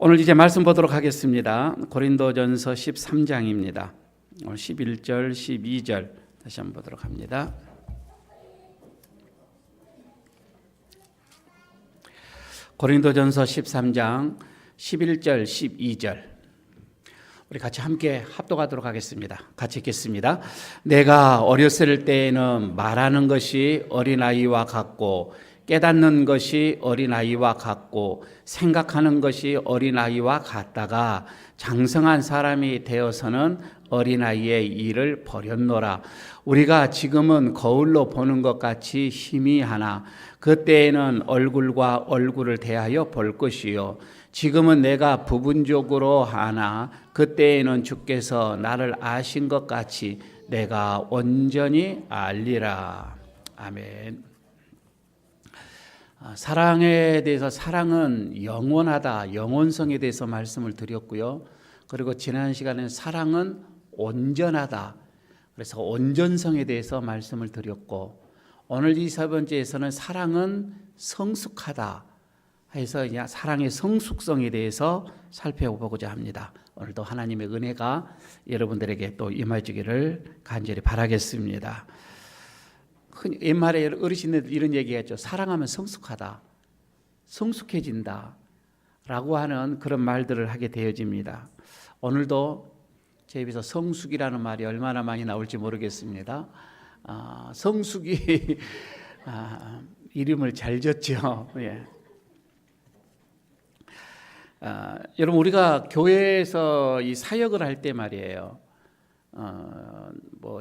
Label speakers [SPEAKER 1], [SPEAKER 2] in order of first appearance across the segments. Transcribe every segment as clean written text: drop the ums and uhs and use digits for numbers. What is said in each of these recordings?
[SPEAKER 1] 오늘 이제 말씀 보도록 하겠습니다. 고린도전서 13장입니다. 오늘 11절, 12절 다시 한번 보도록 합니다. 고린도전서 13장 11절, 12절 우리 같이 함께 합독하도록 하겠습니다. 같이 읽겠습니다. 내가 어렸을 때에는 말하는 것이 어린아이와 같고 깨닫는 것이 어린아이와 같고 생각하는 것이 어린아이와 같다가 장성한 사람이 되어서는 어린아이의 일을 버렸노라. 우리가 지금은 거울로 보는 것 같이 희미하나 그때에는 얼굴과 얼굴을 대하여 볼 것이요 지금은 내가 부분적으로 하나 그때에는 주께서 나를 아신 것 같이 내가 온전히 알리라. 아멘. 사랑에 대해서 사랑은 영원하다, 영원성에 대해서 말씀을 드렸고요. 그리고 지난 시간에는 사랑은 온전하다, 그래서 온전성에 대해서 말씀을 드렸고, 오늘 이 세 번째에서는 사랑은 성숙하다 해서 사랑의 성숙성에 대해서 살펴보고자 합니다. 오늘도 하나님의 은혜가 여러분들에게 또 임하시기를 간절히 바라겠습니다. 옛말에 어르신들 이런 얘기했죠. 사랑하면 성숙하다, 성숙해진다 라고 하는 그런 말들을 하게 되어집니다. 오늘도 제 입에서 성숙이라는 말이 얼마나 많이 나올지 모르겠습니다. 성숙이 이름을 잘 졌죠. 예. 여러분, 우리가 교회에서 이 사역을 할 때 말이에요.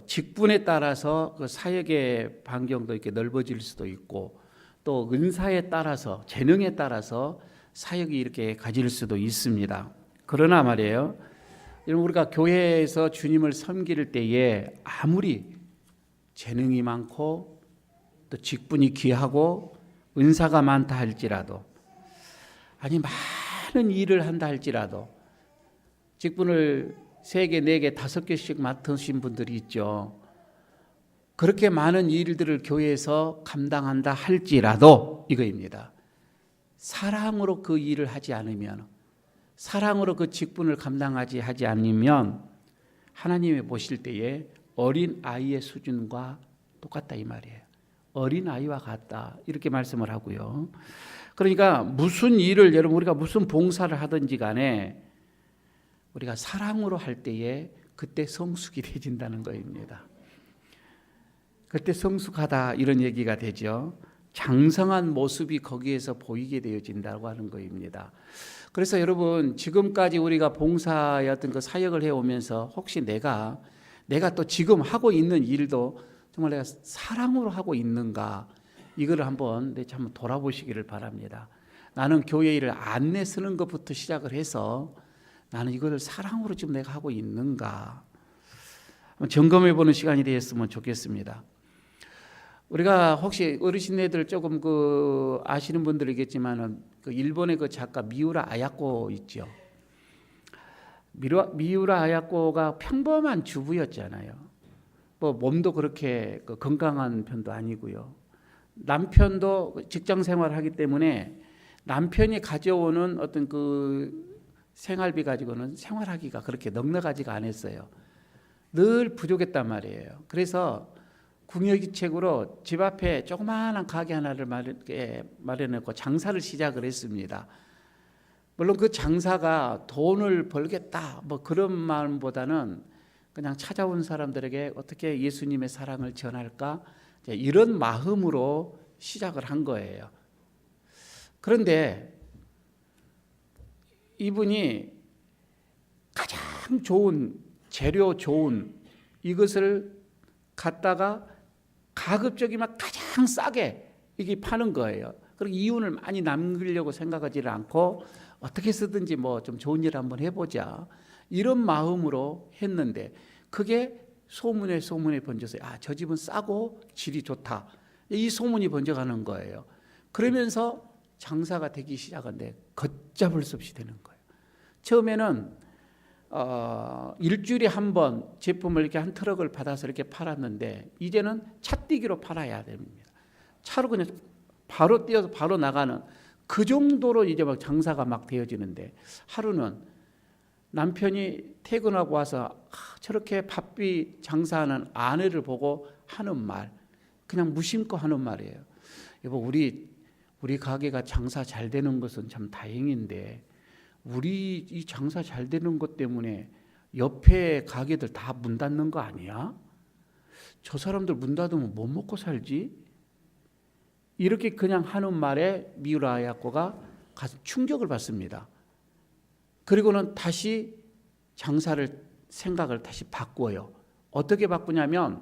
[SPEAKER 1] 직분에 따라서 그 사역의 반경도 이렇게 넓어질 수도 있고, 또 은사에 따라서, 재능에 따라서 사역이 이렇게 가질 수도 있습니다. 그러나 말이에요, 여러분, 우리가 교회에서 주님을 섬길 때에 아무리 재능이 많고 또 직분이 귀하고 은사가 많다 할지라도, 아니 많은 일을 한다 할지라도, 직분을 3개, 4개, 5개씩 맡으신 분들이 있죠. 그렇게 많은 일들을 교회에서 감당한다 할지라도 이거입니다. 사랑으로 그 일을 하지 않으면, 사랑으로 그 직분을 하지 않으면 하나님이 보실 때에 어린 아이의 수준과 똑같다 이 말이에요. 어린 아이와 같다 이렇게 말씀을 하고요. 그러니까 무슨 일을, 여러분, 우리가 무슨 봉사를 하든지 간에 우리가 사랑으로 할 때에 그때 성숙이 되진다는 것입니다. 그때 성숙하다 이런 얘기가 되죠. 장성한 모습이 거기에서 보이게 되어진다고 하는 것입니다. 그래서 여러분, 지금까지 우리가 봉사의 어떤 그 사역을 해오면서 혹시 내가 또 지금 하고 있는 일도 정말 내가 사랑으로 하고 있는가, 이걸 한번 돌아보시기를 바랍니다. 나는 교회 일을 안내 쓰는 것부터 시작을 해서 나는 이걸 사랑으로 지금 내가 하고 있는가, 점검해 보는 시간이 되었으면 좋겠습니다. 우리가 혹시 어르신네들 조금 아시는 분들이겠지만은 그 일본의 그 작가 미우라 아야코 있죠. 미우라 아야코가 평범한 주부였잖아요. 몸도 그렇게 건강한 편도 아니고요. 남편도 직장 생활하기 때문에 남편이 가져오는 어떤 그 생활비 가지고는 생활하기가 그렇게 넉넉하지가 않았어요. 늘 부족했단 말이에요. 그래서 궁여지책으로 집 앞에 조그마한 가게 하나를 마련했고 장사를 시작을 했습니다. 물론 그 장사가 돈을 벌겠다 그런 마음보다는 그냥 찾아온 사람들에게 어떻게 예수님의 사랑을 전할까, 이런 마음으로 시작을 한 거예요. 그런데 이분이 가장 좋은 재료, 좋은 이것을 갖다가 가급적이면 가장 싸게 이게 파는 거예요. 그리고 이윤을 많이 남기려고 생각하지를 않고 어떻게 쓰든지 좀 좋은 일 한번 해보자 이런 마음으로 했는데, 그게 소문에 번져서 저 집은 싸고 질이 좋다, 이 소문이 번져가는 거예요. 그러면서 장사가 되기 시작한데 걷잡을 수 없이 되는 거예요. 처음에는 일주일에 한 번 제품을 이렇게 한 트럭을 받아서 이렇게 팔았는데, 이제는 차뛰기로 팔아야 됩니다. 차로 그냥 바로 뛰어서 바로 나가는 그 정도로 이제 막 장사가 막 되어지는데, 하루는 남편이 퇴근하고 와서 저렇게 바삐 장사하는 아내를 보고 하는 말, 그냥 무심코 하는 말이에요. 여보, 우리 가게가 장사 잘 되는 것은 참 다행인데 우리 이 장사 잘 되는 것 때문에 옆에 가게들 다 문 닫는 거 아니야? 저 사람들 문 닫으면 못 먹고 살지? 이렇게 그냥 하는 말에 미우라 야코가 가서 충격을 받습니다. 그리고는 다시 생각을 다시 바꾸어요. 어떻게 바꾸냐면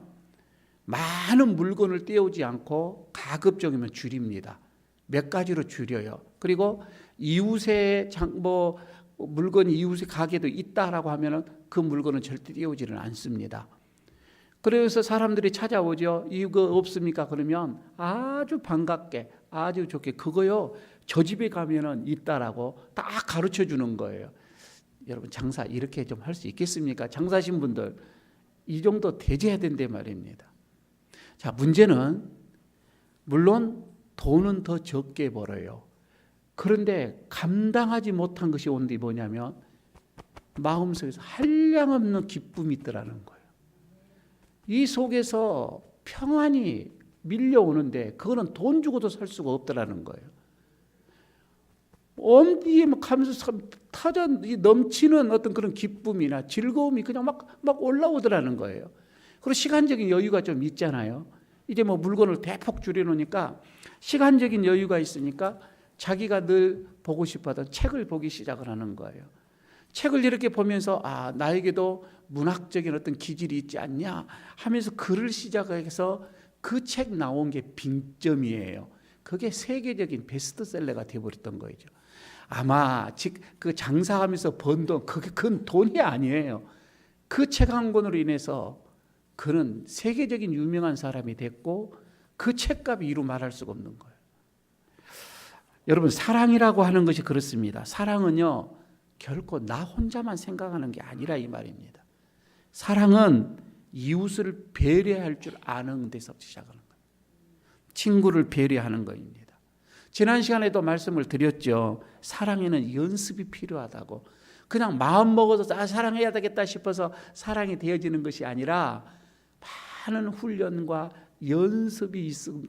[SPEAKER 1] 많은 물건을 떼오지 않고 가급적이면 줄입니다. 몇 가지로 줄여요. 그리고 이웃의 물건이 이웃의 가게도 있다라고 하면은 그 물건은 절대 떼오지는 않습니다. 그래서 사람들이 찾아오죠. 이거 없습니까? 그러면 아주 반갑게, 아주 좋게, 그거요, 저 집에 가면은 있다라고 딱 가르쳐 주는 거예요. 여러분, 장사 이렇게 좀 할 수 있겠습니까? 장사하신 분들 이 정도 대제해야 된단 말입니다. 자, 문제는 물론 돈은 더 적게 벌어요. 그런데 감당하지 못한 것이 온데 뭐냐면 마음속에서 한량없는 기쁨이 있더라는 거예요. 이 속에서 평안이 밀려오는데 그거는 돈 주고도 살 수가 없더라는 거예요. 엄디에 가면서 터져 넘치는 어떤 그런 기쁨이나 즐거움이 그냥 막 올라오더라는 거예요. 그리고 시간적인 여유가 좀 있잖아요. 이제 뭐 물건을 대폭 줄여놓으니까 시간적인 여유가 있으니까 자기가 늘 보고 싶어하던 책을 보기 시작을 하는 거예요. 책을 이렇게 보면서 나에게도 문학적인 어떤 기질이 있지 않냐 하면서 글을 시작해서 그 책 나온 게 빙점이에요. 그게 세계적인 베스트셀러가 되어버렸던 거죠. 아마 그 장사하면서 번 돈, 그게 큰 돈이 아니에요. 그 책 한 권으로 인해서 그는 세계적인 유명한 사람이 됐고 그 책값이 이루 말할 수가 없는 거예요. 여러분, 사랑이라고 하는 것이 그렇습니다. 사랑은요, 결코 나 혼자만 생각하는 게 아니라 이 말입니다. 사랑은 이웃을 배려할 줄 아는 데서 시작하는 거예요. 친구를 배려하는 것입니다. 지난 시간에도 말씀을 드렸죠. 사랑에는 연습이 필요하다고. 그냥 마음 먹어서 사랑해야 되겠다 싶어서 사랑이 되어지는 것이 아니라 많은 훈련과 연습이 있은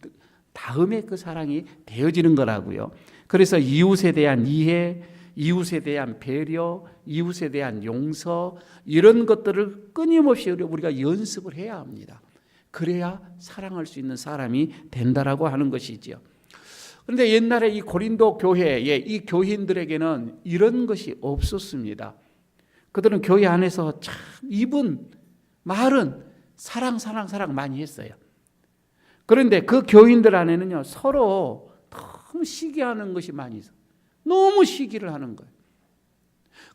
[SPEAKER 1] 다음에 그 사랑이 되어지는 거라고요. 그래서 이웃에 대한 이해, 이웃에 대한 배려, 이웃에 대한 용서, 이런 것들을 끊임없이 우리가 연습을 해야 합니다. 그래야 사랑할 수 있는 사람이 된다라고 하는 것이지요. 그런데 옛날에 이 고린도 교회에 이 교인들에게는 이런 것이 없었습니다. 그들은 교회 안에서 참 말은 사랑 많이 했어요. 그런데 그 교인들 안에는요, 서로 너무 시기하는 것이 많이 있어요. 너무 시기를 하는 거예요.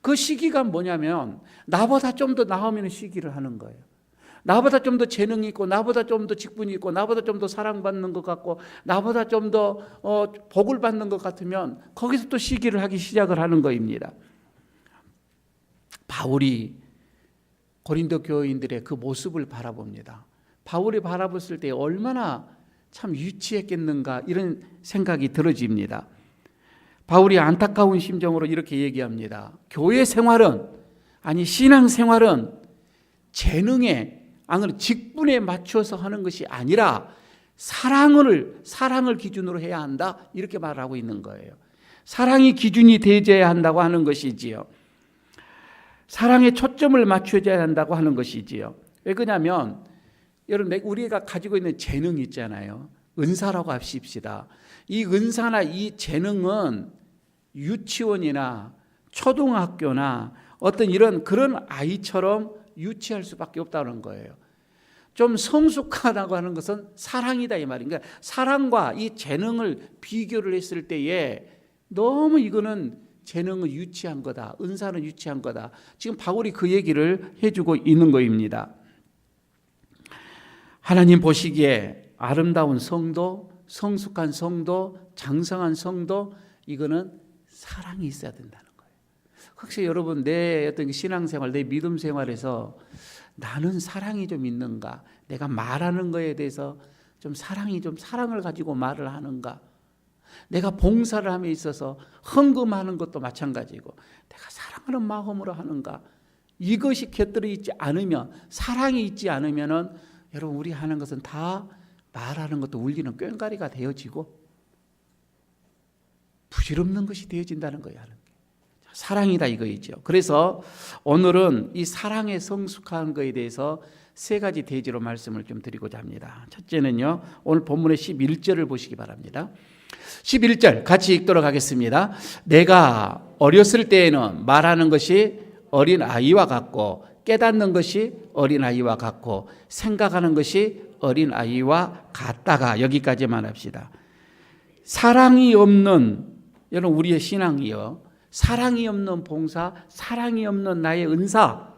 [SPEAKER 1] 그 시기가 뭐냐면 나보다 좀 더 나으면 시기를 하는 거예요. 나보다 좀 더 재능이 있고, 나보다 좀 더 직분이 있고, 나보다 좀 더 사랑받는 것 같고, 나보다 좀 더 복을 받는 것 같으면 거기서 또 시기를 하기 시작을 하는 거입니다. 바울이 고린도 교인들의 그 모습을 바라봅니다. 바울이 바라봤을 때 얼마나 참 유치했겠는가 이런 생각이 들어집니다. 바울이 안타까운 심정으로 이렇게 얘기합니다. 교회 생활은, 신앙 생활은 재능에, 직분에 맞춰서 하는 것이 아니라 사랑을 기준으로 해야 한다, 이렇게 말하고 있는 거예요. 사랑이 기준이 되어야 한다고 하는 것이지요. 사랑에 초점을 맞춰야 한다고 하는 것이지요. 왜 그러냐면 여러분, 우리가 가지고 있는 재능이 있잖아요. 은사라고 합시다. 이 은사나 이 재능은 유치원이나 초등학교나 어떤 그런 아이처럼 유치할 수밖에 없다는 거예요. 좀 성숙하다고 하는 것은 사랑이다 이 말입니다. 그러니까 사랑과 이 재능을 비교를 했을 때에 너무 이거는 재능은 유치한 거다, 은사는 유치한 거다. 지금 바울이 그 얘기를 해주고 있는 거입니다. 하나님 보시기에 아름다운 성도, 성숙한 성도, 장성한 성도, 이거는 사랑이 있어야 된다는 거예요. 혹시 여러분, 내 어떤 신앙생활, 내 믿음 생활에서 나는 사랑이 좀 있는가? 내가 말하는 거에 대해서 좀 사랑을 가지고 말을 하는가? 내가 봉사를 함에 있어서 헌금하는 것도 마찬가지고 내가 사랑하는 마음으로 하는가, 이것이 곁들여 있지 않으면, 사랑이 있지 않으면은 여러분 우리 하는 것은 다 말하는 것도 울리는 꽹과리가 되어지고 부질없는 것이 되어진다는 거예요. 사랑이다 이거이죠. 그래서 오늘은 이 사랑에 성숙한 것에 대해서 세 가지 대지로 말씀을 좀 드리고자 합니다. 첫째는요, 오늘 본문의 11절을 보시기 바랍니다. 11절 같이 읽도록 하겠습니다. 내가 어렸을 때에는 말하는 것이 어린아이와 같고 깨닫는 것이 어린아이와 같고 생각하는 것이 어린아이와 같다가, 여기까지만 합시다. 사랑이 없는, 여러분 우리의 신앙이요, 사랑이 없는 봉사, 사랑이 없는 나의 은사,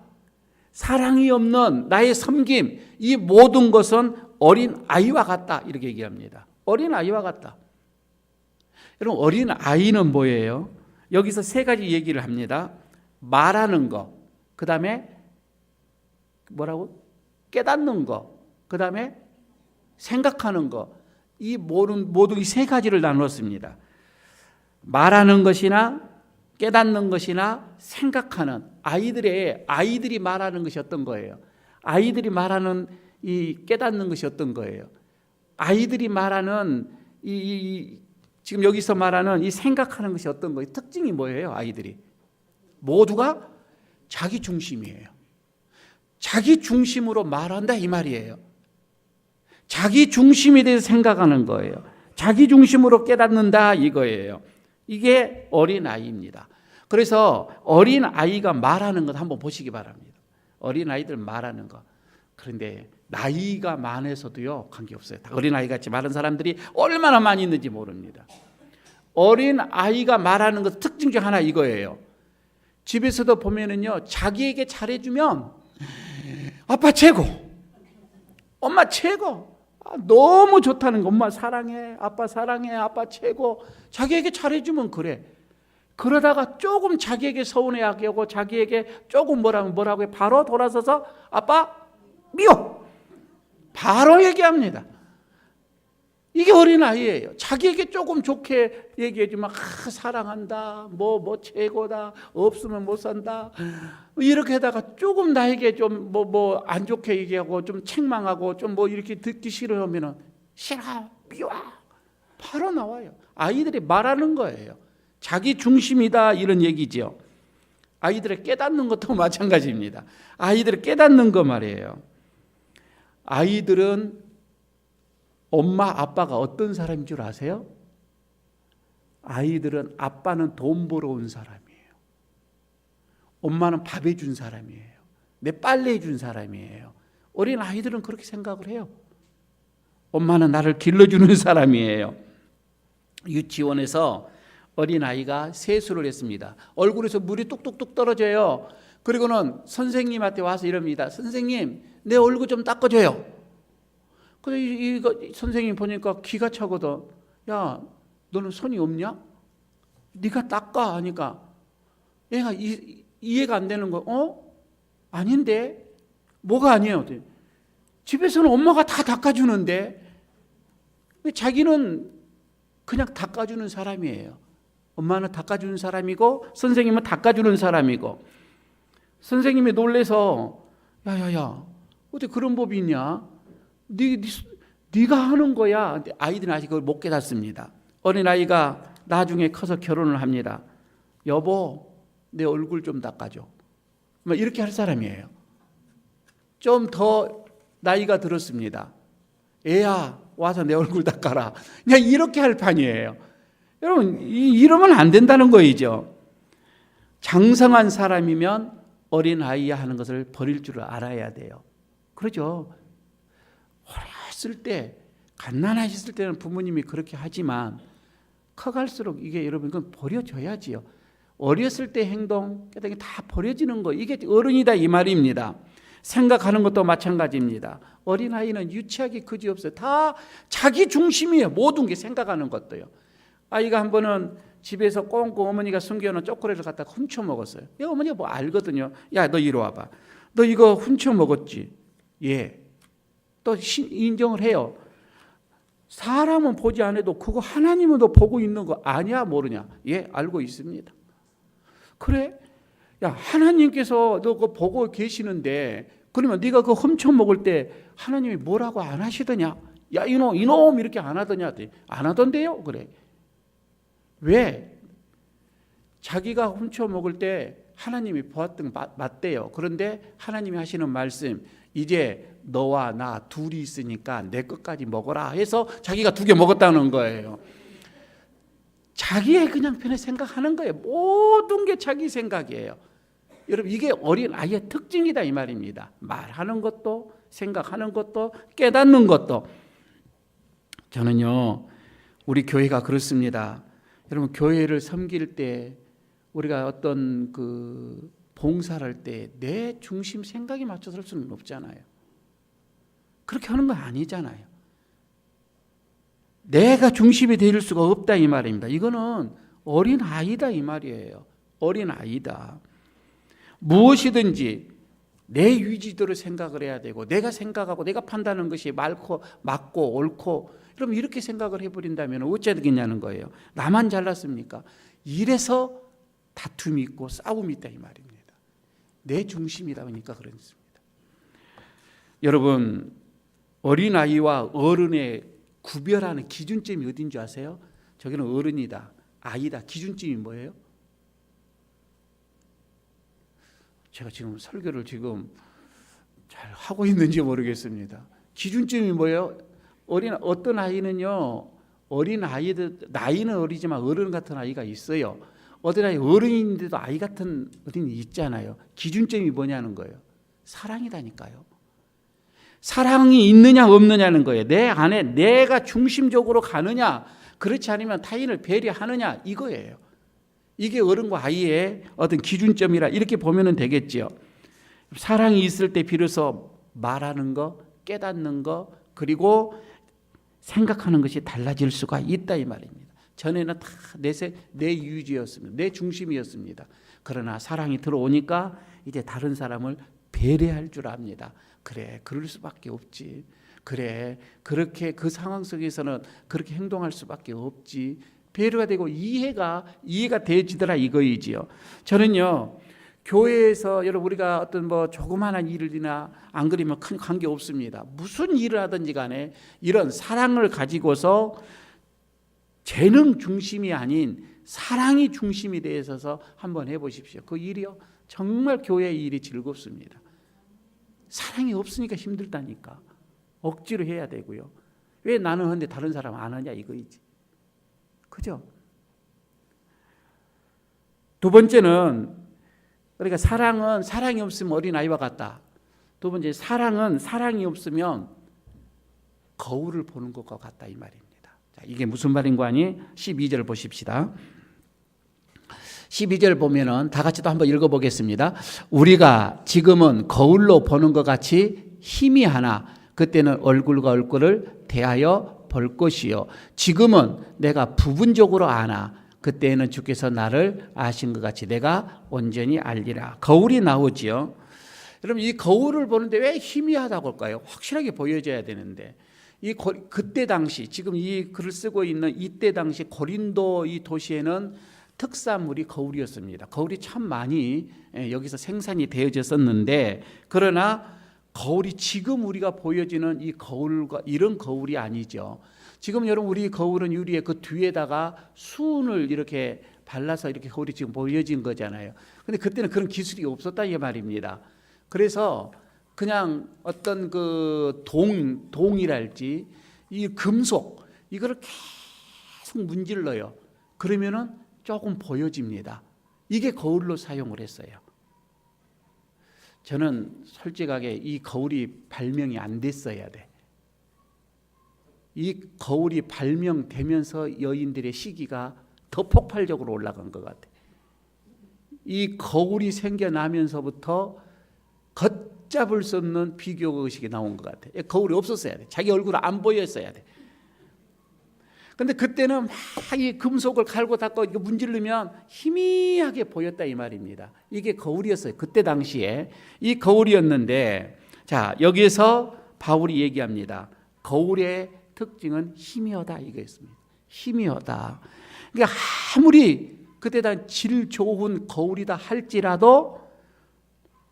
[SPEAKER 1] 사랑이 없는 나의 섬김, 이 모든 것은 어린아이와 같다 이렇게 얘기합니다. 어린아이와 같다. 여러분 어린아이는 뭐예요? 여기서 세 가지 얘기를 합니다. 말하는 거, 그 다음에 뭐라고? 깨닫는 거, 그 다음에 생각하는 거, 이 모든 이 세 가지를 나눴습니다. 말하는 것이나 깨닫는 것이나 생각하는, 아이들이 말하는 것이 어떤 거예요? 아이들이 말하는 이 깨닫는 것이 어떤 거예요? 아이들이 말하는 지금 여기서 말하는 이 생각하는 것이 어떤 거예요? 특징이 뭐예요? 아이들이 모두가 자기 중심이에요. 자기 중심으로 말한다 이 말이에요. 자기 중심에 대해서 생각하는 거예요. 자기 중심으로 깨닫는다 이거예요. 이게 어린아이입니다. 그래서 어린아이가 말하는 것 한번 보시기 바랍니다. 어린아이들 말하는 것. 그런데 나이가 많아서도요 관계없어요. 다 어린아이같이 많은 사람들이 얼마나 많이 있는지 모릅니다. 어린아이가 말하는 것 특징 중 하나 이거예요. 집에서도 보면은요, 자기에게 잘해주면 아빠 최고, 엄마 최고, 너무 좋다는 거, 엄마 사랑해, 아빠 최고. 자기에게 잘해주면 그래. 그러다가 조금 자기에게 서운해하게 하고 자기에게 조금 뭐라고 해, 바로 돌아서서 아빠 미워, 바로 얘기합니다. 이게 어린아이예요. 자기에게 조금 좋게 얘기해주면 사랑한다, 뭐 최고다, 없으면 못 산다, 이렇게 하다가 조금 나에게 좀 안 좋게 얘기하고 좀 책망하고 좀 이렇게 듣기 싫으면 싫어, 미워, 바로 나와요. 아이들이 말하는 거예요. 자기 중심이다 이런 얘기죠. 아이들의 깨닫는 것도 마찬가지입니다. 아이들의 깨닫는 거 말이에요. 아이들은 엄마 아빠가 어떤 사람인 줄 아세요? 아이들은 아빠는 돈 벌어 온 사람이에요. 엄마는 밥 해준 사람이에요. 내 빨래 해준 사람이에요. 어린 아이들은 그렇게 생각을 해요. 엄마는 나를 길러주는 사람이에요. 유치원에서 어린아이가 세수를 했습니다. 얼굴에서 물이 뚝뚝뚝 떨어져요. 그리고는 선생님한테 와서 이럽니다. 선생님, 내 얼굴 좀 닦아줘요. 근데 이거 선생님 보니까 기가 차거든. 야, 너는 손이 없냐? 네가 닦아 하니까 얘가 이해가 안 되는 거. 아닌데? 뭐가 아니에요? 집에서는 엄마가 다 닦아주는데 자기는 그냥 닦아주는 사람이에요. 엄마는 닦아주는 사람이고 선생님은 닦아주는 사람이고, 선생님이 놀래서 야야야 어떻게 그런 법이 있냐? 네가 하는 거야. 아이들은 아직 그걸 못 깨닫습니다. 어린아이가 나중에 커서 결혼을 합니다. 여보, 내 얼굴 좀 닦아줘. 이렇게 할 사람이에요. 좀 더 나이가 들었습니다. 애야, 와서 내 얼굴 닦아라. 그냥 이렇게 할 판이에요. 여러분, 이러면 안 된다는 거이죠. 장성한 사람이면 어린아이야 하는 것을 버릴 줄 알아야 돼요. 그렇죠. 어렸을 때, 갓난아셨을 때는 부모님이 그렇게 하지만 커갈수록 이게 여러분 그건 버려져야지요. 어렸을 때 행동, 다 버려지는 거, 이게 어른이다 이 말입니다. 생각하는 것도 마찬가지입니다. 어린아이는 유치하기 그지없어요. 다 자기 중심이에요. 모든 게 생각하는 것도요. 아이가 한 번은 집에서 꽁꽁 어머니가 숨겨놓은 초콜릿을 갖다가 훔쳐 먹었어요. 어머니가 뭐 알거든요. 야, 너 이리 와봐. 너 이거 훔쳐 먹었지? 예. 또 인정을 해요. 사람은 보지 않아도 그거 하나님은 너 보고 있는 거 아냐 모르냐? 예, 알고 있습니다. 그래? 야, 하나님께서 너 그거 보고 계시는데 그러면 네가 그거 훔쳐 먹을 때 하나님이 뭐라고 안 하시더냐? 야, 이놈 이렇게 안 하더냐? 안 하던데요? 그래. 왜? 자기가 훔쳐 먹을 때 하나님이 보았던 맞대요. 그런데 하나님이 하시는 말씀, 이제 너와 나 둘이 있으니까 내 것까지 먹어라 해서 자기가 2개 먹었다는 거예요. 자기의 그냥 편에 생각하는 거예요. 모든 게 자기 생각이에요. 여러분, 이게 어린 아이의 특징이다 이 말입니다. 말하는 것도, 생각하는 것도, 깨닫는 것도. 저는요, 우리 교회가 그렇습니다. 여러분, 교회를 섬길 때 우리가 어떤 그 봉사를 할 때 내 중심 생각에 맞춰서 할 수는 없잖아요. 그렇게 하는 건 아니잖아요. 내가 중심이 될 수가 없다 이 말입니다. 이거는 어린 아이다 이 말이에요. 어린 아이다. 무엇이든지 내 위주대로 생각을 해야 되고, 내가 생각하고 내가 판단하는 것이 맞고 옳고, 그럼 이렇게 생각을 해버린다면 어찌해야 되겠냐는 거예요. 나만 잘났습니까? 이래서 다툼이 있고 싸움이 있다 이 말입니다. 내 중심이다 보니까 그렇습니다. 여러분, 어린아이와 어른의 구별하는 기준점이 어딘 줄 아세요? 저기는 어른이다, 아이다. 기준점이 뭐예요? 제가 지금 설교를 지금 잘 하고 있는지 모르겠습니다. 기준점이 뭐예요? 어떤 아이는요, 어린 아이들, 나이는 어리지만 어른 같은 아이가 있어요. 어떤 아이 어른인데도 아이 같은 어린이 있잖아요. 기준점이 뭐냐는 거예요. 사랑이라니까요. 사랑이 있느냐 없느냐는 거예요. 내 안에 내가 중심적으로 가느냐, 그렇지 않으면 타인을 배려하느냐, 이거예요. 이게 어른과 아이의 어떤 기준점이라 이렇게 보면 되겠지요. 사랑이 있을 때 비로소 말하는 거, 깨닫는 거, 그리고 생각하는 것이 달라질 수가 있다 이 말입니다. 전에는 다 내 유지였습니다. 내 중심이었습니다. 그러나 사랑이 들어오니까 이제 다른 사람을 배려할 줄 압니다. 그래, 그럴 수밖에 없지. 그래, 그렇게 그 상황 속에서는 그렇게 행동할 수밖에 없지. 배려가 되고 이해가 되어지더라 이거이지요. 저는요, 교회에서 여러분 우리가 어떤 뭐 조그마한 일이나 안 그러면 큰 관계 없습니다. 무슨 일을 하든지 간에 이런 사랑을 가지고서 재능 중심이 아닌 사랑이 중심이 되어 있어서 한번 해보십시오. 그 일이요, 정말 교회의 일이 즐겁습니다. 사랑이 없으니까 힘들다니까. 억지로 해야 되고요. 왜 나는 하는데 다른 사람 안 하냐 이거이지. 그죠? 두 번째는, 그러니까 사랑은 사랑이 없으면 어린아이와 같다. 두 번째, 사랑은 사랑이 없으면 거울을 보는 것과 같다 이 말입니다. 자, 이게 무슨 말인가 하니 12절 보십시다. 12절 보면은 다 같이 또 한번 읽어보겠습니다. 우리가 지금은 거울로 보는 것 같이 희미하나 그때는 얼굴과 얼굴을 대하여 볼 것이요. 지금은 내가 부분적으로 아나 그때는 주께서 나를 아신 것 같이 내가 온전히 알리라. 거울이 나오지요. 여러분, 이 거울을 보는데 왜 희미하다고 할까요? 확실하게 보여져야 되는데, 그때 당시, 지금 이 글을 쓰고 있는 이때 당시 고린도 이 도시에는 특산물이 거울이었습니다. 거울이 참 많이 여기서 생산이 되어졌었는데, 그러나 거울이 지금 우리가 보여지는 이 거울과 이런 거울이 아니죠. 지금 여러분 우리 거울은 유리에 그 뒤에다가 수은을 이렇게 발라서 이렇게 거울이 지금 보여진 거잖아요. 근데 그때는 그런 기술이 없었다 이 말입니다. 그래서 그냥 어떤 그 동이랄지 이 금속 이거를 계속 문질러요. 그러면은 조금 보여집니다. 이게 거울로 사용을 했어요. 저는 솔직하게 이 거울이 발명이 안 됐어야 돼. 이 거울이 발명되면서 여인들의 시기가 더 폭발적으로 올라간 것 같아. 이 거울이 생겨나면서부터 걷잡을 수 없는 비교 의식이 나온 것 같아. 거울이 없었어야 돼. 자기 얼굴 안 보였어야 돼. 근데 그때는 막 이 금속을 갈고 닦고 이거 문지르면 희미하게 보였다 이 말입니다. 이게 거울이었어요. 그때 당시에 이 거울이었는데, 자, 여기에서 바울이 얘기합니다. 거울의 특징은 희미하다 이거였습니다. 희미하다. 그러니까 아무리 그때다 질 좋은 거울이다 할지라도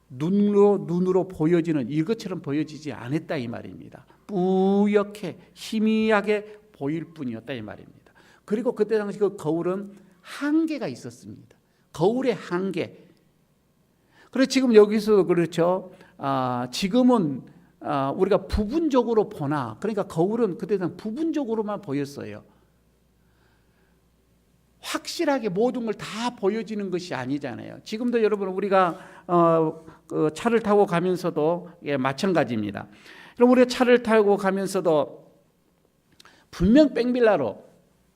[SPEAKER 1] 눈으로 보여지는 이것처럼 보여지지 않았다 이 말입니다. 뿌옇게 희미하게 보일 뿐이었다 이 말입니다. 그리고 그때 당시 그 거울은 한계가 있었습니다. 거울의 한계. 그래서 지금 여기서 그렇죠. 지금은 우리가 부분적으로 보나, 그러니까 거울은 그때 당시 부분적으로만 보였어요. 확실하게 모든 걸 다 보여지는 것이 아니잖아요. 지금도 여러분 우리가 그 차를 타고 가면서도 마찬가지입니다. 그럼 우리가 차를 타고 가면서도 분명 백밀러로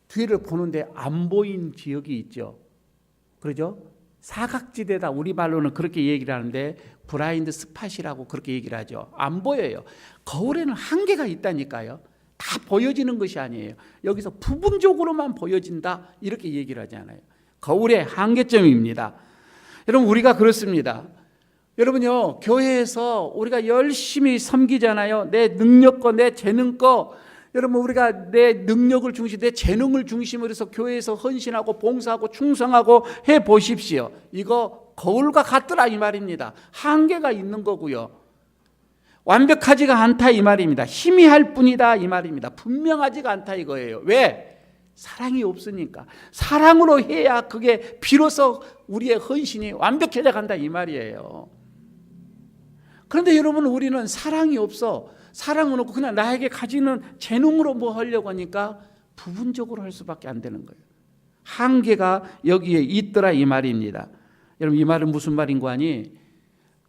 [SPEAKER 1] 뒤를 보는데 안 보인 지역이 있죠. 그러죠? 사각지대다 우리말로는 그렇게 얘기를 하는데 블라인드 스팟이라고 그렇게 얘기를 하죠. 안 보여요. 거울에는 한계가 있다니까요. 다 보여지는 것이 아니에요. 여기서 부분적으로만 보여진다 이렇게 얘기를 하지 않아요. 거울의 한계점입니다. 여러분 우리가 그렇습니다. 여러분요 교회에서 우리가 열심히 섬기잖아요. 내 능력과 내 재능과 여러분 우리가 내 능력을 중심, 내 재능을 중심으로 해서 교회에서 헌신하고 봉사하고 충성하고 해 보십시오. 이거 거울과 같더라 이 말입니다. 한계가 있는 거고요. 완벽하지가 않다 이 말입니다. 희미할 뿐이다 이 말입니다. 분명하지가 않다 이거예요. 왜? 사랑이 없으니까. 사랑으로 해야 그게 비로소 우리의 헌신이 완벽해져 간다 이 말이에요. 그런데 여러분 우리는 사랑이 없어. 사랑은 없고 그냥 나에게 가지는 재능으로 뭐 하려고 하니까 부분적으로 할 수밖에 안 되는 거예요. 한계가 여기에 있더라 이 말입니다. 여러분 이 말은 무슨 말인 거 아니?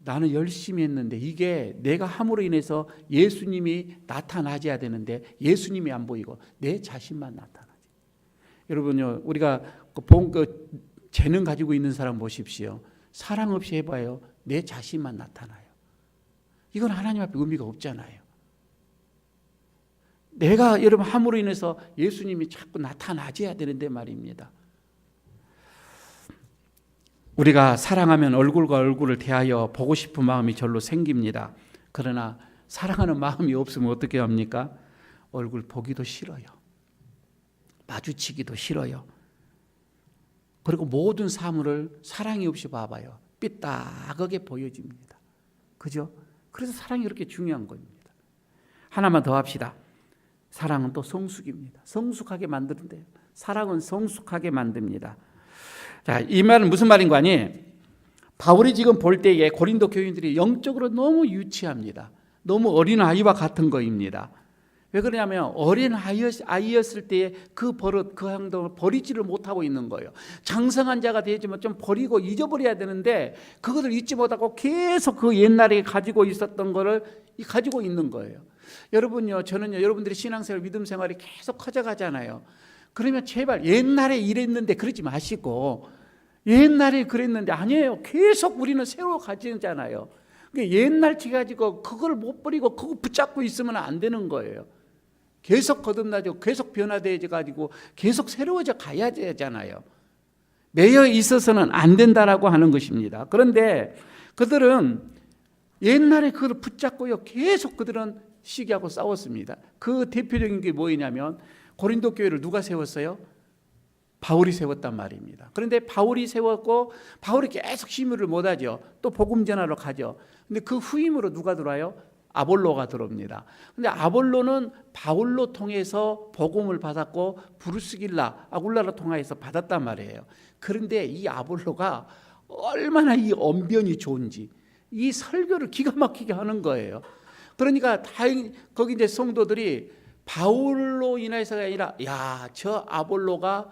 [SPEAKER 1] 나는 열심히 했는데 이게 내가 함으로 인해서 예수님이 나타나줘야 되는데 예수님이 안 보이고 내 자신만 나타나지. 여러분요 우리가 그 재능 가지고 있는 사람 보십시오. 사랑 없이 해봐요. 내 자신만 나타나요. 이건 하나님 앞에 의미가 없잖아요. 내가 여러분 함으로 인해서 예수님이 자꾸 나타나줘야 되는데 말입니다. 우리가 사랑하면 얼굴과 얼굴을 대하여 보고 싶은 마음이 절로 생깁니다. 그러나 사랑하는 마음이 없으면 어떻게 합니까? 얼굴 보기도 싫어요. 마주치기도 싫어요. 그리고 모든 사물을 사랑이 없이 봐봐요. 삐딱하게 보여집니다. 그죠? 그래서 사랑이 그렇게 중요한 겁니다. 하나만 더 합시다. 사랑은 또 성숙입니다. 성숙하게 만드는데요. 사랑은 성숙하게 만듭니다. 자, 이 말은 무슨 말인 거 아니? 바울이 지금 볼 때에 고린도 교인들이 영적으로 너무 유치합니다. 너무 어린아이와 같은 거입니다. 왜 그러냐면 어린 아이였을 때의 그 버릇, 그 행동을 버리지를 못하고 있는 거예요. 장성한 자가 되지만 좀 버리고 잊어버려야 되는데 그것을 잊지 못하고 계속 그 옛날에 가지고 있었던 거를 가지고 있는 거예요. 여러분요, 저는요, 여러분들이 신앙생활, 믿음 생활이 계속 커져가잖아요. 그러면 제발 옛날에 이랬는데 그러지 마시고 옛날에 그랬는데 아니에요. 계속 우리는 새로 가지잖아요. 그러니까 옛날치 가지고 그걸 못 버리고 그거 붙잡고 있으면 안 되는 거예요. 계속 거듭나죠. 계속 변화되어 가지고 계속 새로워져 가야 되잖아요. 매여 있어서는 안 된다라고 하는 것입니다. 그런데 그들은 옛날에 그걸 붙잡고요. 계속 그들은 시기하고 싸웠습니다. 그 대표적인 게 뭐냐면 고린도 교회를 누가 세웠어요? 바울이 세웠단 말입니다. 그런데 바울이 세웠고 바울이 계속 힘을 못하죠. 또 복음 전하러 가죠. 근데 그 후임으로 누가 들어와요? 아볼로가 들어옵니다. 근데 아볼로는 바울로 통해서 복음을 받았고 브루스길라, 아굴라로 통해서 받았단 말이에요. 그런데 이 아볼로가 얼마나 이 언변이 좋은지 이 설교를 기가 막히게 하는 거예요. 그러니까 다행히 거기 이제 성도들이 바울로 인해서가 아니라 야, 저 아볼로가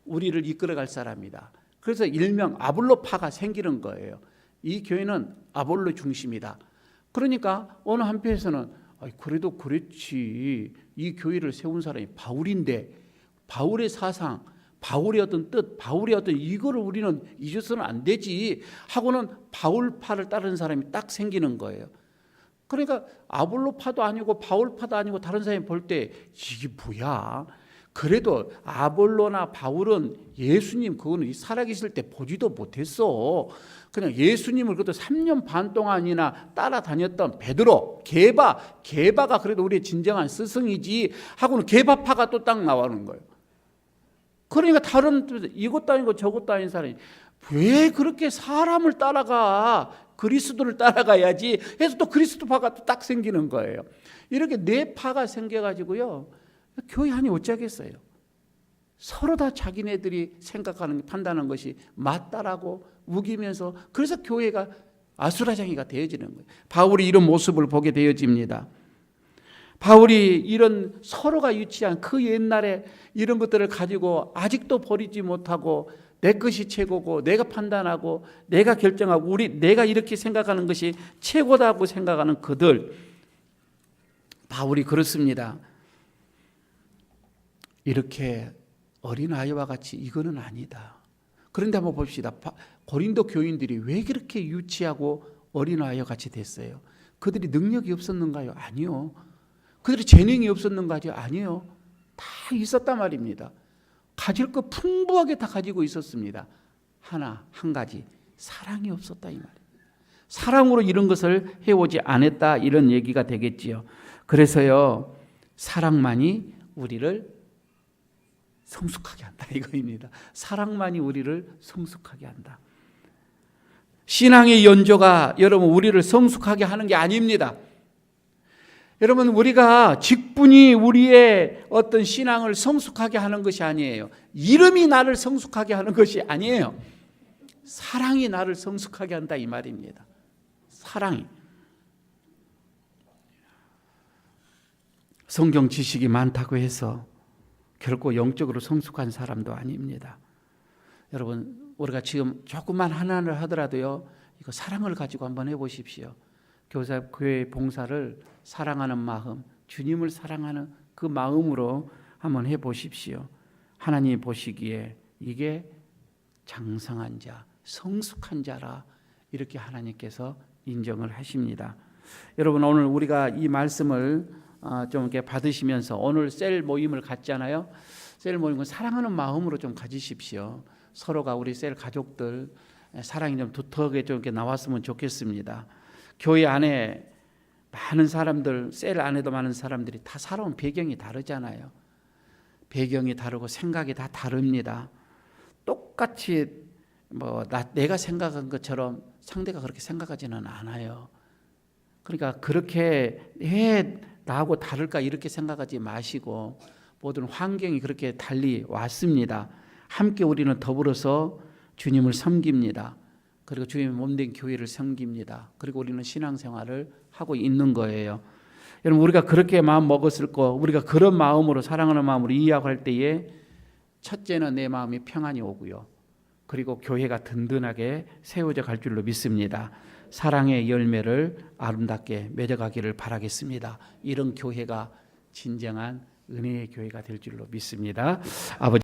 [SPEAKER 1] 우리를 이끌어갈 사람이다. 그래서 일명 아볼로파가 생기는 거예요. 이 교회는 아볼로 중심이다. 그러니까 어느 한편에서는 그래도 그렇지. 이 교회를 세운 사람이 바울인데 바울의 사상, 바울의 어떤 뜻, 바울의 어떤 이거를 우리는 잊어서는 안 되지 하고는 바울파를 따르는 사람이 딱 생기는 거예요. 그러니까 아볼로파도 아니고 바울파도 아니고 다른 사람이 볼 때 이게 뭐야? 그래도 아볼로나 바울은 예수님 그거는 살아계실 때 보지도 못했어. 그냥 예수님을 그래도 3년 반 동안이나 따라다녔던 베드로, 게바가 그래도 우리의 진정한 스승이지 하고는 게바파가 또 딱 나오는 거예요. 그러니까 다른 이것도 아니고 저것도 아닌 사람이 왜 그렇게 사람을 따라가? 그리스도를 따라가야지 해서 또 그리스도파가 또 딱 생기는 거예요. 이렇게 네 파가 생겨가지고요, 교회 안이 어쩌겠어요. 서로 다 자기네들이 생각하는 판단하는 것이 맞다라고 우기면서, 그래서 교회가 아수라장이가 되어지는 거예요. 바울이 이런 모습을 보게 되어집니다. 바울이 이런 서로가 유치한 그 옛날에 이런 것들을 가지고 아직도 버리지 못하고 내 것이 최고고 내가 판단하고 내가 결정하고 내가 이렇게 생각하는 것이 최고다고 생각하는 그들, 바울이 그렇습니다. 이렇게 어린아이와 같이 이거는 아니다. 그런데 한번 봅시다. 고린도 교인들이 왜 그렇게 유치하고 어린아이와 같이 됐어요? 그들이 능력이 없었는가요? 아니요. 그들이 재능이 없었는가요? 아니요. 다 있었단 말입니다. 가질 거 풍부하게 다 가지고 있었습니다. 한 가지, 사랑이 없었다 이 말이에요. 사랑으로 이런 것을 해오지 않았다, 이런 얘기가 되겠지요. 그래서요, 사랑만이 우리를 성숙하게 한다 이거입니다. 사랑만이 우리를 성숙하게 한다. 신앙의 연조가 여러분 우리를 성숙하게 하는 게 아닙니다. 여러분, 우리가 직분이 우리의 어떤 신앙을 성숙하게 하는 것이 아니에요. 이름이 나를 성숙하게 하는 것이 아니에요. 사랑이 나를 성숙하게 한다 이 말입니다. 사랑이. 성경 지식이 많다고 해서 결코 영적으로 성숙한 사람도 아닙니다. 여러분, 우리가 지금 조금만 하나를 하더라도요, 이거 사랑을 가지고 한번 해보십시오. 교회 봉사를 사랑하는 마음, 주님을 사랑하는 그 마음으로 한번 해보십시오. 하나님이 보시기에 이게 장성한 자, 성숙한 자라, 이렇게 하나님께서 인정을 하십니다. 여러분, 오늘 우리가 이 말씀을 좀 이렇게 받으시면서 오늘 셀 모임을 갖잖아요. 셀 모임은 사랑하는 마음으로 좀 가지십시오. 서로가 우리 셀 가족들 사랑이 좀 두텁게 좀 이렇게 나왔으면 좋겠습니다. 교회 안에 많은 사람들, 셀 안에도 많은 사람들이 다 살아온 배경이 다르잖아요. 배경이 다르고 생각이 다 다릅니다. 똑같이 내가 생각한 것처럼 상대가 그렇게 생각하지는 않아요. 그러니까 그렇게 나하고 다를까 이렇게 생각하지 마시고, 모든 환경이 그렇게 달리 왔습니다. 함께 우리는 더불어서 주님을 섬깁니다. 그리고 주님의 몸된 교회를 섬깁니다. 그리고 우리는 신앙생활을 하고 있는 거예요. 여러분, 우리가 그렇게 마음 먹었을 거, 우리가 그런 마음으로, 사랑하는 마음으로 이야기할 때에 첫째는 내 마음이 평안이 오고요. 그리고 교회가 든든하게 세워져 갈 줄로 믿습니다. 사랑의 열매를 아름답게 맺어가기를 바라겠습니다. 이런 교회가 진정한 은혜의 교회가 될 줄로 믿습니다. 아버지.